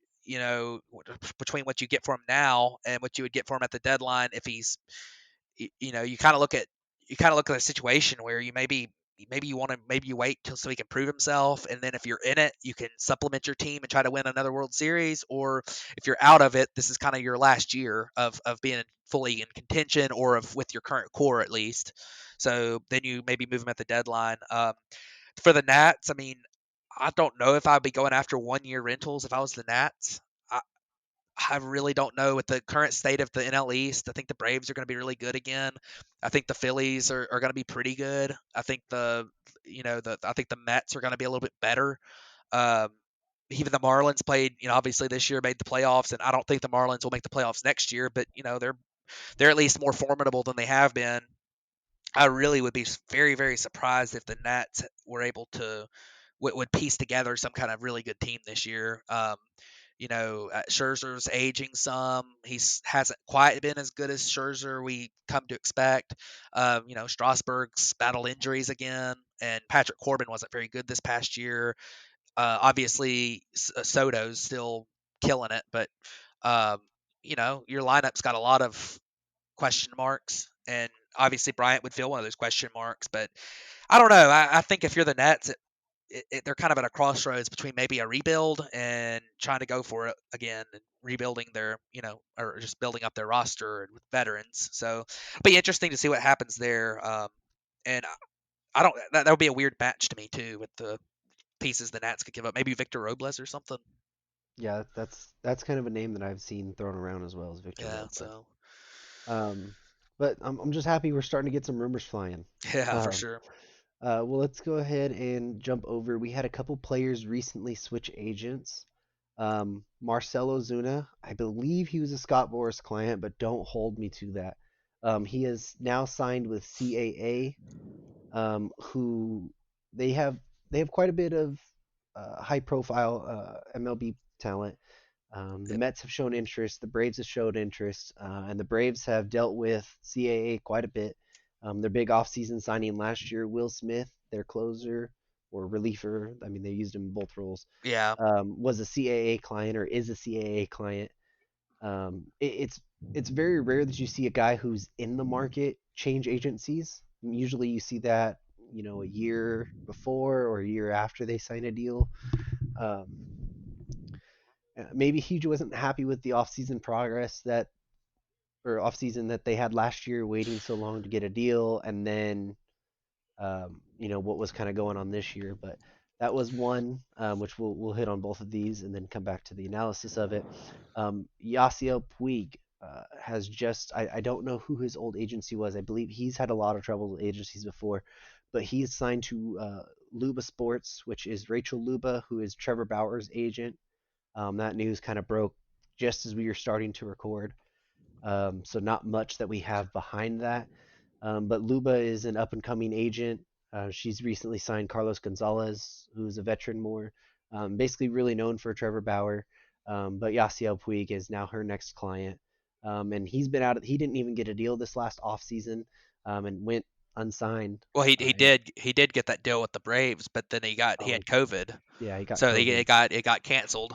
Between what you get for him now and what you would get for him at the deadline, if he's, you kind of look at a situation where maybe you want to maybe you wait till so he can prove himself, and then if you're in it, you can supplement your team and try to win another World Series. Or if you're out of it, this is kind of your last year of being fully in contention, or of with your current core at least. So then you maybe move him at the deadline. For the Nats, I mean, I don't know if I'd be going after 1 year rentals if I was the Nats. I really don't know with the current state of the NL East. I think the Braves are going to be really good again. I think the Phillies are going to be pretty good. I think I think the Mets are going to be a little bit better. Um, Even the Marlins played, obviously this year made the playoffs, and I don't think the Marlins will make the playoffs next year, but they're at least more formidable than they have been. I really would be very, very surprised if the Nats were able to would piece together some kind of really good team this year. Scherzer's aging some. Hasn't quite been as good as Scherzer we come to expect. Strasburg's battled injuries again, and Patrick Corbin wasn't very good this past year. Obviously, Soto's still killing it, but um, your lineup's got a lot of question marks, and obviously Bryant would fill one of those question marks. But I don't know. I think if you're the Nets, they're kind of at a crossroads between maybe a rebuild and trying to go for it again and rebuilding their, or just building up their roster with veterans. So it'll be interesting to see what happens there. And I don't. That would be a weird match to me too, with the pieces the Nats could give up. Maybe Victor Robles or something. Yeah, that's kind of a name that I've seen thrown around as well as Victor Yeah. Robles. So Um, but I'm just happy we're starting to get some rumors flying. yeah, for Um, sure. well, let's go ahead and jump over. We had a couple players recently switch agents. Marcelo Zuna, I believe he was a Scott Boras client, but don't hold me to that. He is now signed with CAA, who they have they have quite a bit of high profile MLB talent. The Yep. Mets have shown interest, the Braves have showed interest, and the Braves have dealt with CAA quite a bit. Their big offseason signing last year, Will Smith, their closer or reliever, I mean, they used him in both roles, Yeah. was a CAA client or is a CAA client. It's very rare that you see a guy who's in the market change agencies. Usually you see that, a year before or a year after they sign a deal. Um, Maybe he wasn't happy with the offseason progress that or offseason that they had last year, waiting so long to get a deal, and then what was kind of going on this year. But that was one, which we'll hit on both of these and then come back to the analysis of it. Yasiel Puig has just I don't know who his old agency was. I believe he's had a lot of trouble with agencies before, but he's signed to Luba Sports, which is Rachel Luba, who is Trevor Bauer's agent. That news kind of broke just as we were starting to record. So not much that we have behind that. But Luba is an up and coming agent. She's recently signed Carlos Gonzalez, who's a veteran more, basically really known for Trevor Bauer. But Yasiel Puig is now her next client. And he's been out. He didn't even get a deal this last offseason, and went unsigned. Well, he did get that deal with the Braves, but then he Oh, had COVID, yeah, he got so COVID. it got canceled.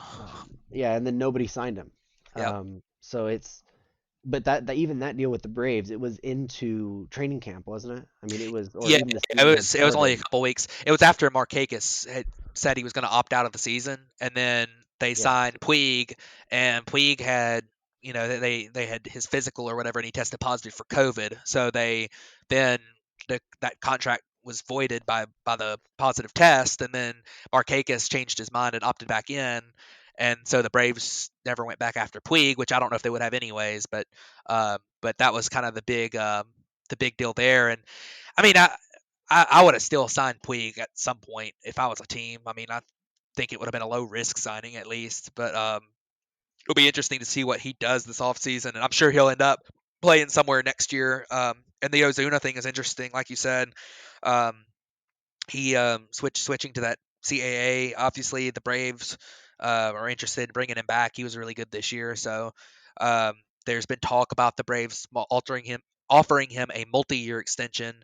Yeah, and then nobody signed him. Yep. So it's but that even that deal with the Braves, it was into training camp, wasn't it? I mean, it was, or Yeah, even the it season had was only a started. couple weeks. It was after Markakis had said he was going to opt out of the season, and then they Yeah. signed Puig, and Puig had they had his physical or whatever, and he tested positive for COVID. So then that contract was voided by the positive test, and then Markakis changed his mind and opted back in. And so the Braves never went back after Puig, which I don't know if they would have anyways, but that was kind of the big deal there. And I mean, I would have still signed Puig at some point if I was a team. I mean, I think it would have been a low risk signing at least, but it'll be interesting to see what he does this offseason, and I'm sure he'll end up playing somewhere next year. And the Ozuna thing is interesting, like you said. Um, he switching to that CAA. Obviously, the Braves are interested in bringing him back. He was really good this year, so um, there's been talk about the Braves offering him a multi-year extension.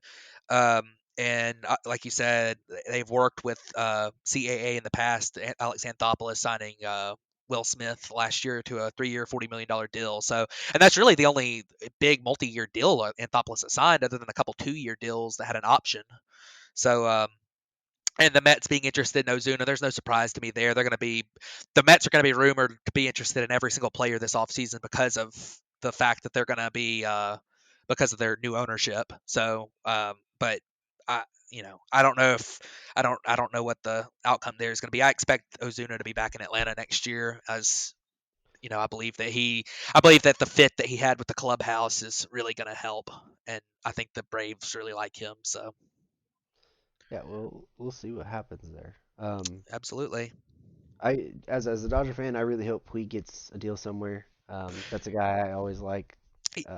And like you said, they've worked with CAA in the past. Alex Anthopoulos signing Will Smith last year to a 3-year, $40 million deal. So, and that's really the only big multi-year deal Anthopoulos has signed, other than a couple 2-year deals that had an option. So, and the Mets being interested in Ozuna, there's no surprise to me there. The Mets are going to be rumored to be interested in every single player this offseason because of the fact that they're going to be, because of their new ownership. So, but I, I don't know if, I don't know what the outcome there is going to be. I expect Ozuna to be back in Atlanta next year as, I believe that the fit that he had with the clubhouse is really going to help, and I think the Braves really like him. So Yeah, we'll see what happens there. absolutely. As a Dodger fan, I really hope Puig gets a deal somewhere. That's a guy I always like.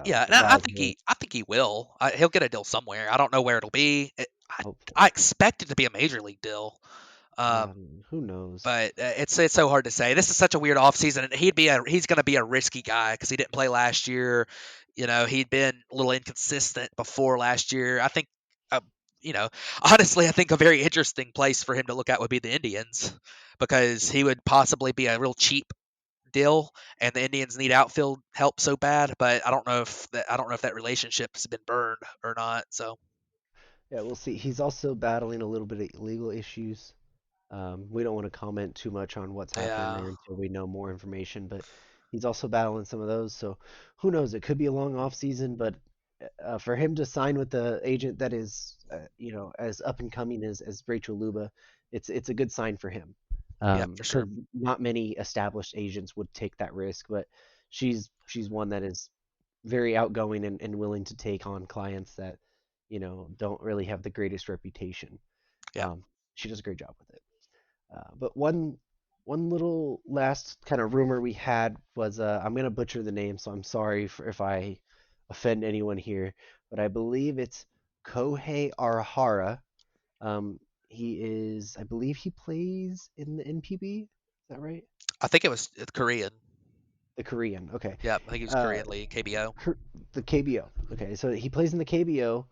Yeah, and A guy that I think he will. He'll get a deal somewhere. I don't know where it'll be. I hopefully, expect it to be a major league deal. Um, who knows? but it's so hard to say. This is such a weird offseason, and he's going to be a risky guy because he didn't play last year. He'd been a little inconsistent before last year. I think, uh, you know, honestly, I think a very interesting place for him to look at would be the Indians because he would possibly be a real cheap deal, and the Indians need outfield help so bad. But I don't know if that relationship's been burned or not. So Yeah, we'll see. He's also battling a little bit of legal issues. We don't want to comment too much on what's happening yeah, there until we know more information, but he's also battling some of those. So who knows? It could be a long off season, but for him to sign with the agent that is, as up and coming as Rachel Luba, it's a good sign for him. yeah, for Because sure. not many established agents would take that risk, but she's one that is very outgoing and willing to take on clients that, don't really have the greatest reputation. Yeah. Um, she does a great job with it. But one little last kind of rumor we had was I'm gonna butcher the name, so I'm sorry if I offend anyone here, but I believe it's Kohei Arahara. I believe he plays in the NPB. Is that right? I think it was Korean. The Korean. Okay. Yeah, I think he was Uh, Korean League, KBO. the KBO. Okay, so he plays in the KBO.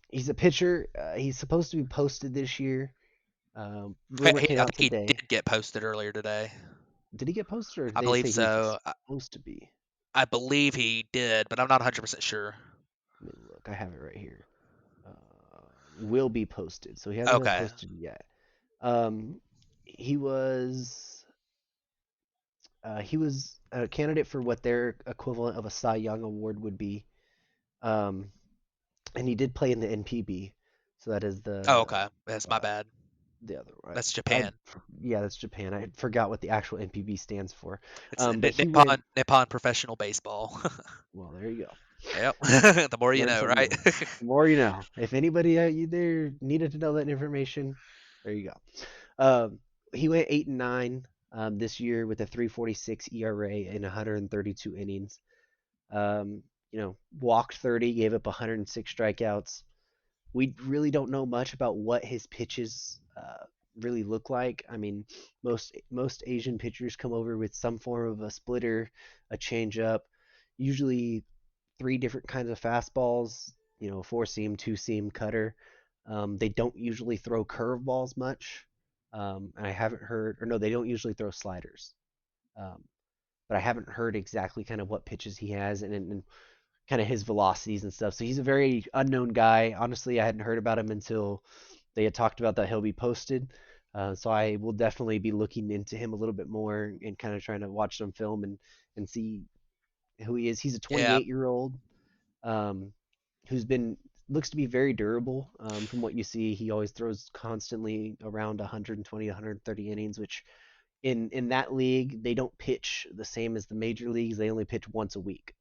He's a pitcher. He's supposed to be posted this year. Rumor came I out think he today. did get posted earlier today. Did he get posted, or did I they believe say he was so. supposed to be? I believe he did, but I'm not 100% sure. Let me look. I have it right here. Will be posted, so he hasn't been Okay. posted yet. Um, he was he was a candidate for what their equivalent of a Cy Young award would be. Um, and he did play in the NPB, so that is Oh, okay. That's my uh, bad. the other one. That's Japan. Yeah, that's Japan. I forgot what the actual NPB stands for. It's But he went. Nippon Professional Baseball. Well, there you go. Yep. The more you Learn know, something right? new. The more you know. If anybody out there needed to know that information, there you go. He went 8-9 this year with a 3.46 ERA in 132 innings. Walked 30, gave up 106 strikeouts. We really don't know much about what his pitches really look like. I mean, most Asian pitchers come over with some form of a splitter, a changeup, usually three different kinds of fastballs. Four seam, two seam, cutter. They don't usually throw curveballs much. And I haven't heard, or no, they don't usually throw sliders. Um, but I haven't heard exactly kind of what pitches he has and kind of his velocities and stuff. So he's a very unknown guy. Honestly, I hadn't heard about him until they had talked about that he'll be posted. So I will definitely be looking into him a little bit more and kind of trying to watch some film and see who he is. He's a Yeah. 28-year-old um, who's been looks to be very durable. From what you see, he always throws constantly around 120 to 130 innings, which in that league they don't pitch the same as the major leagues. They only pitch once a week.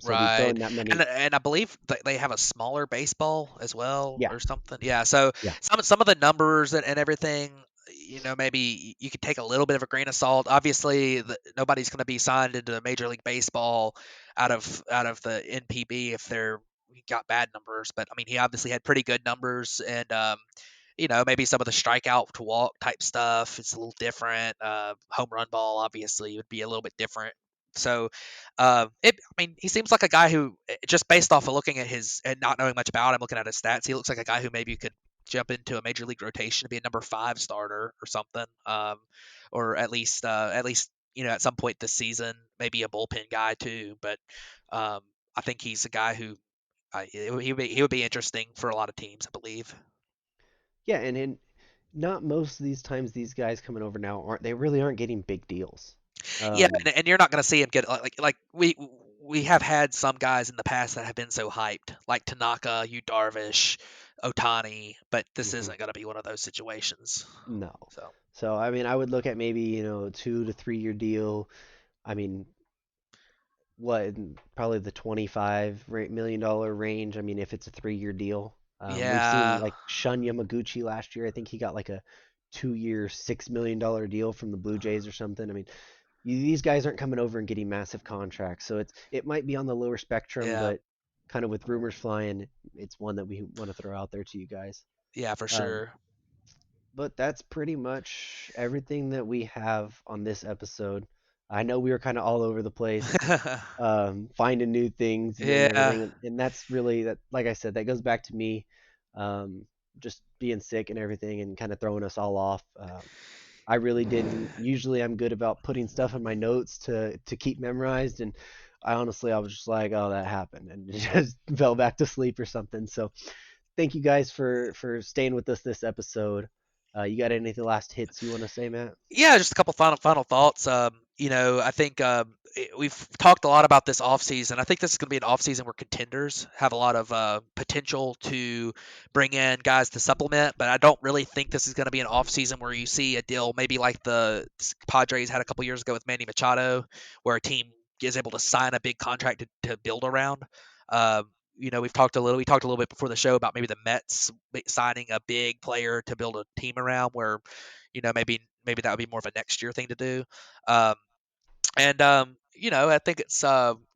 So to be Right. throwing that And many, I believe that they have a smaller baseball as well yeah, or something. Yeah. So yeah, some of the numbers and everything, maybe you could take a little bit of a grain of salt. Obviously, nobody's going to be signed into Major League Baseball out of the NPB if they're got bad numbers. But I mean, he obviously had pretty good numbers, and maybe some of the strikeout to walk type stuff. It's a little different. Home run ball obviously would be a little bit different. So, I mean, he seems like a guy who, just based off of looking at his and not knowing much about him, looking at his stats, he looks like a guy who maybe could jump into a major league rotation to be a number 5 starter or something, or at least at some point this season, maybe a bullpen guy too. But I think he's a guy who he would be interesting for a lot of teams, I believe. yeah. And not most of these times these guys coming over now aren't getting big deals. Yeah, Um, and you're not going to see him get like we have had some guys in the past that have been so hyped, like Tanaka, Yu Darvish, Otani, but this mhm, isn't going to be one of those situations. no. So So I mean, I would look at maybe a 2 to 3 year deal I mean, what, probably the $25 million range. I mean, if it's a 3-year deal. We've seen Yeah. like Shun Yamaguchi last year. I think he got like a 2-year, $6 million deal from the Blue Jays or something. I mean, these guys aren't coming over and getting massive contracts, so it might be on the lower spectrum, Yeah. but kind of with rumors flying, it's one that we want to throw out there to you guys. Yeah, for Um, sure. but that's pretty much everything that we have on this episode. I know we were kind of all over the place, finding new things and Yeah. everything, and that's really that. Like I said, that goes back to me, um, just being sick and everything, and kind of throwing us all off. I really didn't. Usually, I'm good about putting stuff in my notes to keep memorized, and I was just like, oh, that happened, and just fell back to sleep or something. So, thank you guys for staying with us this episode. You got any last hits you want to say, Matt? Yeah, just a couple final thoughts. I think we've talked a lot about this offseason. I think this is going to be an offseason where contenders have a lot of potential to bring in guys to supplement, but I don't really think this is going to be an offseason where you see a deal maybe like the Padres had a couple years ago with Manny Machado, where a team is able to sign a big contract to build around. We talked a little bit before the show about maybe the Mets signing a big player to build a team around where maybe that would be more of a next year thing to do. Um, I think it's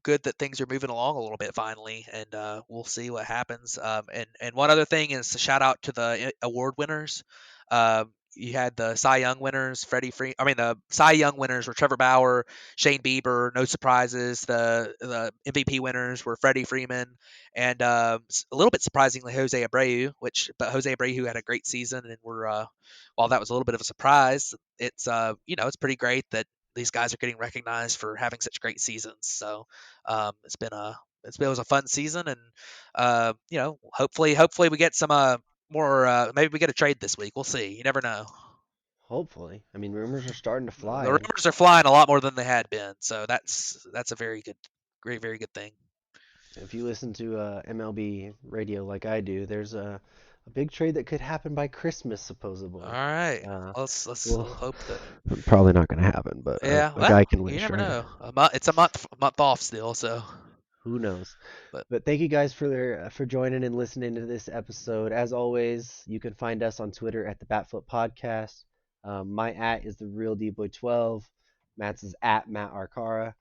good that things are moving along a little bit finally, and we'll see what happens. And one other thing is to shout out to the award winners. You had the Cy Young winners, the Cy Young winners were Trevor Bauer, Shane Bieber. No surprises. The MVP winners were Freddie Freeman, and a little bit surprisingly Jose Abreu. But Jose Abreu had a great season, and while that was a little bit of a surprise, it's pretty great that these guys are getting recognized for having such great seasons. So it was a fun season, and hopefully we get some more. Maybe we get a trade this week. We'll see. You never know. Hopefully. I mean, rumors are starting to fly, The and rumors are flying a lot more than they had been, so that's a very good thing. if you listen to MLB radio like I do, there's a big trade that could happen by Christmas, All supposedly. right, Uh, let's well, hope that. probably not going to happen, but Yeah, a guy well, can you wish, never right? know. It's a month off still, so Who knows? but But thank you guys for joining and listening to this episode. As always, you can find us on Twitter at the Batflip Podcast. My @ is the real dboy12. Matt's is at Matt Arcara.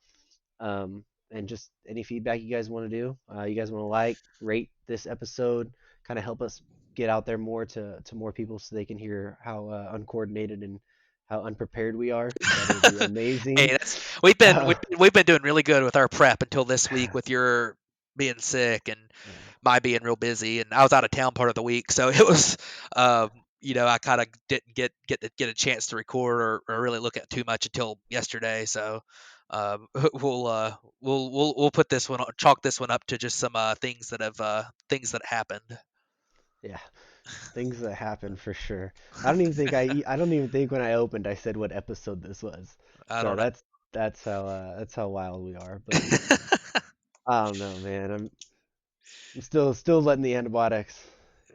And just any feedback you guys want to do. You guys want to rate this episode, kind of help us get out there more to more people so they can hear how uncoordinated and how unprepared we are. That would be hey, amazing. that's we've been Uh, we've been doing really good with our prep until this week with your being sick and yeah. my being real busy, and I was out of town part of the week, so it was I kind of didn't get a chance to record or really look at too much until yesterday. So we'll put this one chalk this one up to just some things that happened. Yeah, things that happen for sure. I don't even think when I opened I said what episode this was. I So don't know. that's how wild we are. But I don't know, man. I'm still letting the antibiotics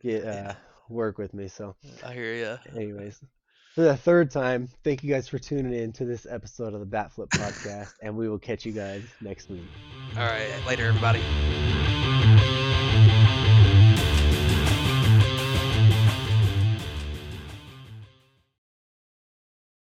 get Yeah, work with me. So, I hear you. anyways, for the third time, thank you guys for tuning in to this episode of the Batflip Podcast, and we will catch you guys next week. All right, later, everybody.